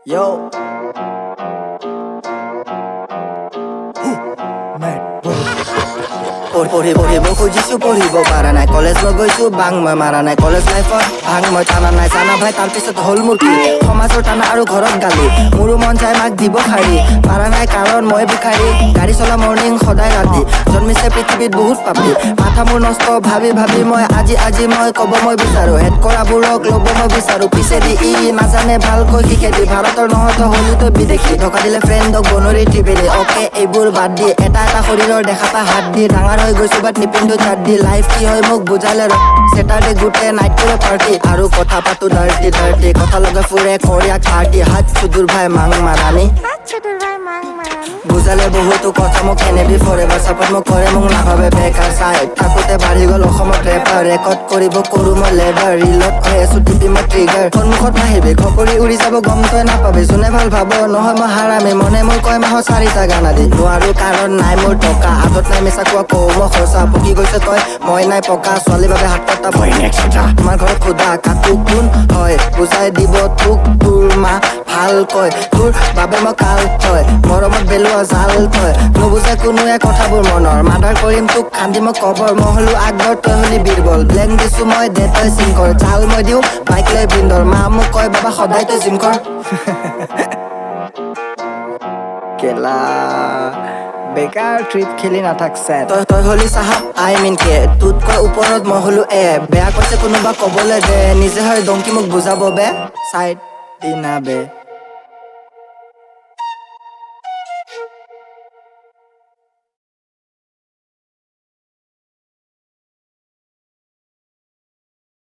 Yo. পঢ়িব খুজিছো পঢ়িব পাৰা নাই কলেজ মই গৈছো বাং মই মাৰা নাই কলেজ লাইফত ভাং মই টানা নাই জানা ভাই তাৰ পিছত হ'ল মোৰ কি সমাজৰ টানা আৰু ঘৰত গালি মোৰো মন যায় মাক দিব শাৰী পাৰা নাই কাৰণ মই ভিখাৰী গাড়ী চলা মৰ্ণিং সদায় ৰাতি জন্মিছে পৃথিৱীত বহুত পাপি মাথা মোৰ নষ্ট ভাবি ভাবি মই আজি মই ক'ব মই বিচাৰো হেড কৰাবোৰক ল'ব মই বিচাৰো পিছেদি ই নাজানে ভালকৈ শিকে দি ভাৰতৰ নহত হ'লি তই বিদেশী ধকা দিলে ফ্ৰেণ্ডক বনৰি টিপিলি অকে এইবোৰ বাদ দি এটা শৰীৰৰ দেখা পা হাত দি ডাঙৰ হৈ গৈছো বাট নিপিন্ধো চাট দি লাইফ কি হয় মোক বুজালে চেটাৰডে গোটে নাইট কৰে পাৰ্টি আৰু কথা পাতো ডাৰ্টি কথা লগে ফুৰে কৰিয়াক পাৰ্টি হাত চুদুৰ ভাই মাং মাৰানি বুজালে বহুতো কথা মোক এনেবি ফৰেভাৰ চাপৰ্ট মোক কৰে মোক নাভাবে বেকাৰ চাই থাকোঁতে বাঢ়ি গ'ল অসমত ৰেপাৰ ৰেকৰ্ড কৰিব কৰোঁ মই লেবাৰ ৰিলত হৈ আছো টিপি মই ট্ৰিগাৰ সন্মুখত নাহিবি খপৰি উৰি যাব গম তই নাপাবি যোনে ভাল ভাব নহয় মই হাৰামি মনে মোৰ কয় মাহৰ 4টা গান আদি নোৱাৰো কাৰণ নাই মোৰ টকা হাতত নাই মিছা কোৱা কওঁ মই সঁচা পকি গৈছে তই মই নাই পকা ছোৱালীৰ বাবে হাত পতা ভয় নেক্সটা তোমাৰ ঘৰত খোদা কাকো কোন হয় বুজাই দিব তোক তোৰ মা ভালকৈ তোৰ বাবে মই কাল হয় মৰমত বেলোৱা জাল তই নুবুজে কোনোৱে কথাবোৰ মনৰ মাৰ্ডাৰ কৰিম তোক খান্দি মই কবৰ মই হলো আগৰ তই হলি বীৰবল ব্লেং দিছো মই দে তই চিং কৰ জাল মই দিওঁ বাইক লৈ বিন্দৰ মা মোক কয় বাবা সদায় তই জিম কৰ কেলা বেকাৰ ট্ৰিপ খেলি নাথাকছে তই হলি চাহাব আই মিন কে তোতকৈ ওপৰত মই হলো বেয়া কৈছে কোনোবা ক'বলৈ দে নিজে হয় দংকি মোক বুজাব বে চাইড দিনা বে